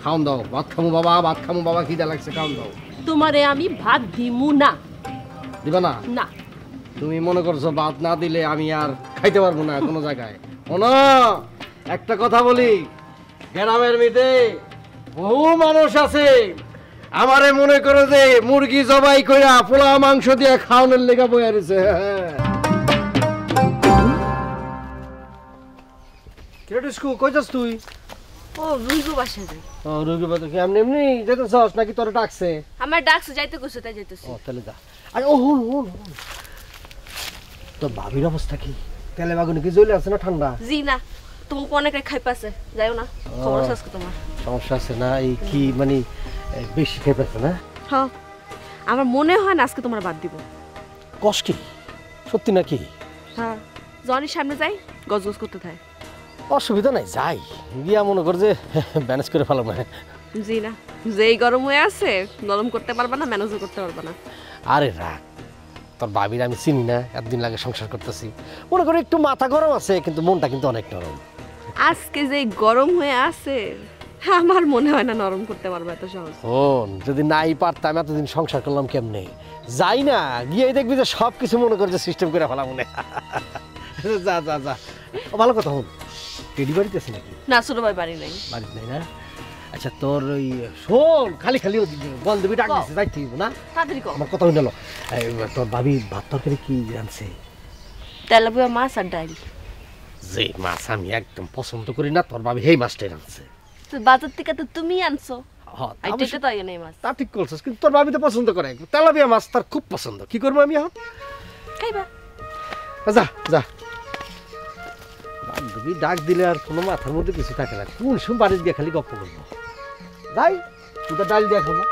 খাওন দাও, ভাত খামু বাবা, খিদা লাগছে, খাওন দাও। তোমারে আমি ভাত দিমু না। দিবা না? না। তুমি মনে করছো ভাত না দিলে আমি আর খাইতে পারবো না কোনো জায়গায়? শোনো, একটা কথা বলি, গ্রামের মেয়েতে বহু মানুষ আছে আমারে মনে করে যে মুরগি জবাই কইরা পোলা মাংস দিয়ে খাওয়ানোর লেগা বইয়া রয়েছে। কই যাস তুই? ও রুগু বাসা যাই। ও রুগু বাসা কি এমনি এমনি যেতেছস নাকি তোরে ডাকছে? আমার ডাকছে, যাইতে কইছো তাই যাইতেছি। ও তাহলে যা। আরে ও হুন তোর ভাবির অবস্থা কি? তেলে বাগুনে কি জ্বলে আছে না ঠান্ডা? জি না, তোমাকে অনেক খাই পাছে, যাইও না, খবর আছে আজকে তোমার। সমস্যা আছে না? এই কি মানে বেশি খাই পাচ্ছে না? হ্যাঁ, আমার মনে হয় না আজকে তোমার বাদ দিব। কষ্ট কি সত্যি নাকি? হ্যাঁ, জনির সামনে যাই, গজগজ করতে থাকে। অসুবিধা নাই, যাই গিয়া মনে কর যে ম্যানেজ করে ফেলাম। জি না, যেই গরম হয়ে আছে নরম করতে পারবা না, ম্যানেজও করতে পারবা না। আরে রাখ, তোর ভাবির আমি চিনি না, এতদিন লাগে সংসার করতেছি, মনে করি একটু মাথা গরম আছে কিন্তু মনটা কিন্তু অনেক নরম। আজকে যে গরম হয়ে আছে আমার মনে হয় না নরম করতে পারবো এত সহজ। শোন, যদি নাই পারতাম এতদিন সংসার করলাম কেমনে? যাই না, গিয়ে দেখবি যে সব কিছু মনে করে যে সিস্টেম করে ফেলাম মনে। যা যা যা, ভালো কথা। হন, টেডি বাড়িতে আছে নাকি? না, ছোট ভাই বাড়ি নাই। বাড়িতে নাই না? আচ্ছা, তোর ওই শোন, খালি খালি বন্ধবী ডাক দিচ্ছে, যাইতে হইব না? তাড়াতাড়ি কর। আমার কথা হইল, তোর ভাবি ভাত তরকারি কি রাঁধছে? তেলাপিয়া মাছ আর ডাল। যে মাছ আমি একদম পছন্দ করি না, তোর ভাবি এই মাছটাই রাঁধছে। বাজার থেকে তো তুমি আনছো। তা ঠিক করছিস, কিন্তু তোর ভাবি তো পছন্দ করে, তেলাপিয়া মাছ তার খুব পছন্দ। কি করবো আমি এখন? খাইবা। যা যা, বান্ধবী ডাক দিলে আর কোনো মাথার মধ্যে কিছু থাকে না, কোন সময় বাড়ি দিয়ে খালি গপ্প করবো। যাই, তুই তো ডাল দিয়ে খাবো।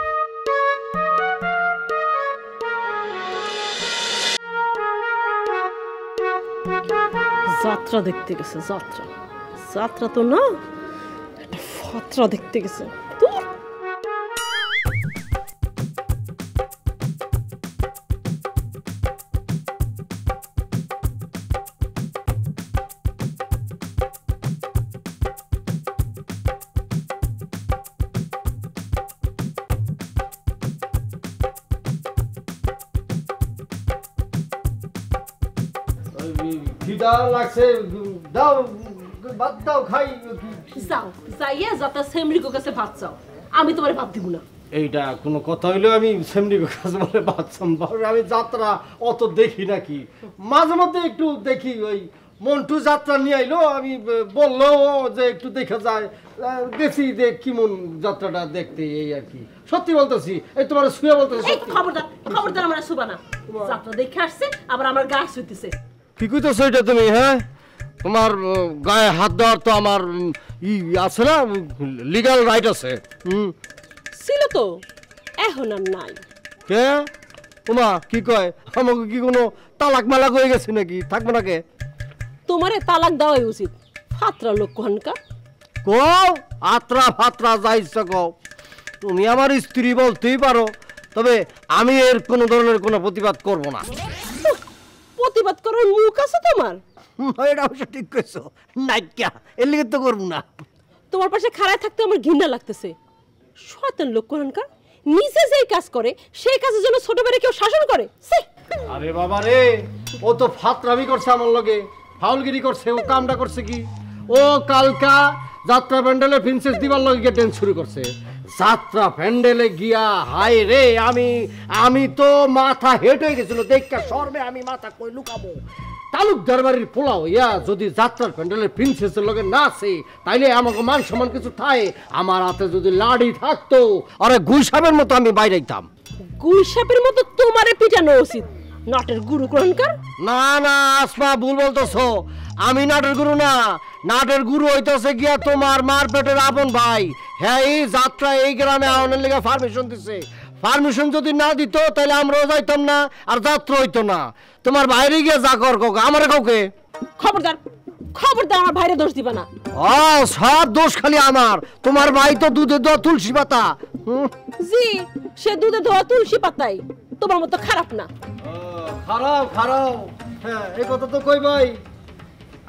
যাত্রা দেখতে গেছে, যাত্রা যাত্রা তো না, একটা ফাত্রা দেখতে গেছে। লাগছে, দাও ভাত দাও, খাই। যাও, যাইয়া যাতা সেমরিকো কাছে ভাত চাও, আমি তোমার ভাত দিব না। এইটা কোনো কথা হইলো? আমি সেমরিকো কাছে বলে ভাত চাম্বা? আমি যাত্রা অত দেখি নাকি, মাঝে মধ্যে একটু দেখি। ওই মন্টু যাত্রা নিয়ে আইলো, আমি বললো যে একটু দেখা যায়, দেখি যে কেমন যাত্রাটা দেখতে, এই আর কি। সত্যি বলতেছি, এই তোমার শুয়ে বলতেছি। খবরদার খবরদার, আমার শুবা না। যাত্রা দেখে আসছে, আবার আমার গায়ে শুইতেছে। কি কইতেছো এটা তুমি? হ্যাঁ, তোমার গায়ে হাত দেওয়ার তো আমার আছে না, লিগ্যাল রাইট আছে। ছিল তো, এখন আর নাই। কে তোমা কি কয়? আমাকে কি কোনো তালাক মালাক হয়ে গেছে নাকি? থাকবো না কে? তোমারে তালাক দেওয়াই উচিত, ফাত্রা লোক কোনকা। কও আত্রা ফাত্রা যা ইচ্ছা কও, তুমি আমার স্ত্রী বলতেই পারো, তবে আমি এর কোনো ধরনের কোনো প্রতিবাদ করব না। প্রতিবাদ করার মুখ আছে তোমার? এটা অবশ্য ঠিক কইছো, নাইকা এর লিগে তো করব না। তোমার পাশে খাড়ায় থাকতে আমার ঘৃণা লাগতেছে। শয়তান লোক কোনকা, নিজে যেই কাজ করে সেই কাজের জন্য ছোট বড় কেউ শাসন করে। আরে বাবা রে, ও তো ফাত্রামি করছে আমার লগে, ফাউলগিরি করছে। ও কামটা করছে কি, ও কালকা যাত্রা প্যান্ডেলে প্রিন্সেস দিবার লগে ড্যান্স শুরু করছে। যাত্রা প্যান্ডেলে গিয়া হাই রে, আমি তো মাথা হেট হয়ে গেছিল দেখা শর্মে, আমি মাথা কই লুকাবো। তালুকদার বাড়ির পোলাও ইয়া যদি যাত্রার প্যান্ডেলের প্রিন্সেসের লগে নাচে, তাইলে আমাকে মান সম্মান কিছু থাকে? আমার হাতে যদি লাড়ি থাকতো, আরে গুইসাপের মতো আমি বাইরে যাইতাম। গুইসাপের মতো তোমারে পিটানো উচিত, নাটের গুরু কোনকার। না না আসমা, ভুল বলতেছো, আমি নাটের গুরু না। নাটের গুরু হইতেছে গিয়া তোমার মার পেটের আপন ভাই। হ্যাঁ, এই যাত্রা এই গ্রামে আওয়ানোর লেগে পারমিশন দিছে। পারমিশন যদি না দিত তাহলে আমরাও যাইতাম না, আর যাত্রা হইতো না। তোমার বাইরে গিয়ে যা কর কাউকে, আমার কাউকে। খবরদার খবরদার, আমার ভাইরে দোষ দিবা না। সব দোষ খালি আমার। তোমার ভাই তো দুধে দেওয়া তুলসী পাতা। জি, সে দুধে ধোয়া তুলসী পাতাই, তোমার মতো খারাপ না। খারাপ খারাপ, হ্যাঁ এই কথা তো কই ভাই।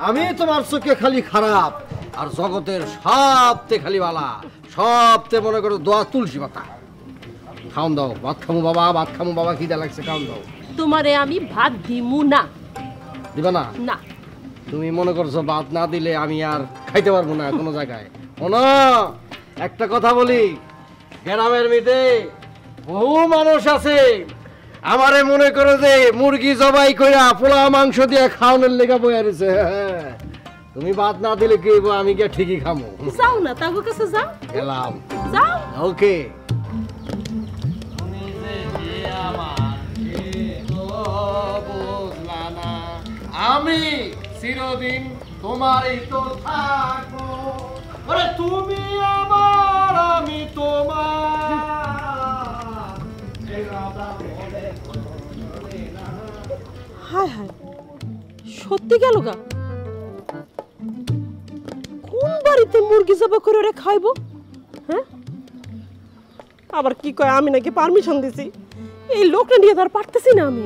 আমি তোমার চোখে খালি খারাপ, আর জগতের সবতে খালি বালা। সবতে মনে করো দোয়া তুলসী পাতা। খাওন দাও, ভাত খামু বাবা, ভাত খামু বাবা, খিদা লাগছে, খাওন দাও। তোমারে আমি ভাত দিমু না। দিবা না? না। তুমি মনে করছো ভাত না দিলে আমি আর খাইতে পারবো না কোনো জায়গায়? শোনো, একটা কথা বলি, গ্রামের মেয়েতে বহু মানুষ আছে আমারে মনে করে যে মুরগি জবাই কইরা পোলা মাংস দিয়ে খাওয়ানোর লেগে বইয়া রয়েছে। তুমি ভাত না দিলে কি হইবো, আমি গিয়ে ঠিকই খামো। যাও না, তাগো কাছে যাও। গেলাম। যাও। ওকে। আমি চিরদিন তোমারই তো থাকবো, ওরে তুমি আমার, আমি তোমার। হায় হায়, সত্যি গেল গা? কোন বাড়িতে মুরগি জবাই করে ওরা খাইবো? হ্যাঁ, আবার কি কয় আমি নাকি পারমিশন দিছি? এই লোকটা নিয়ে তো আর পারতেছি না আমি।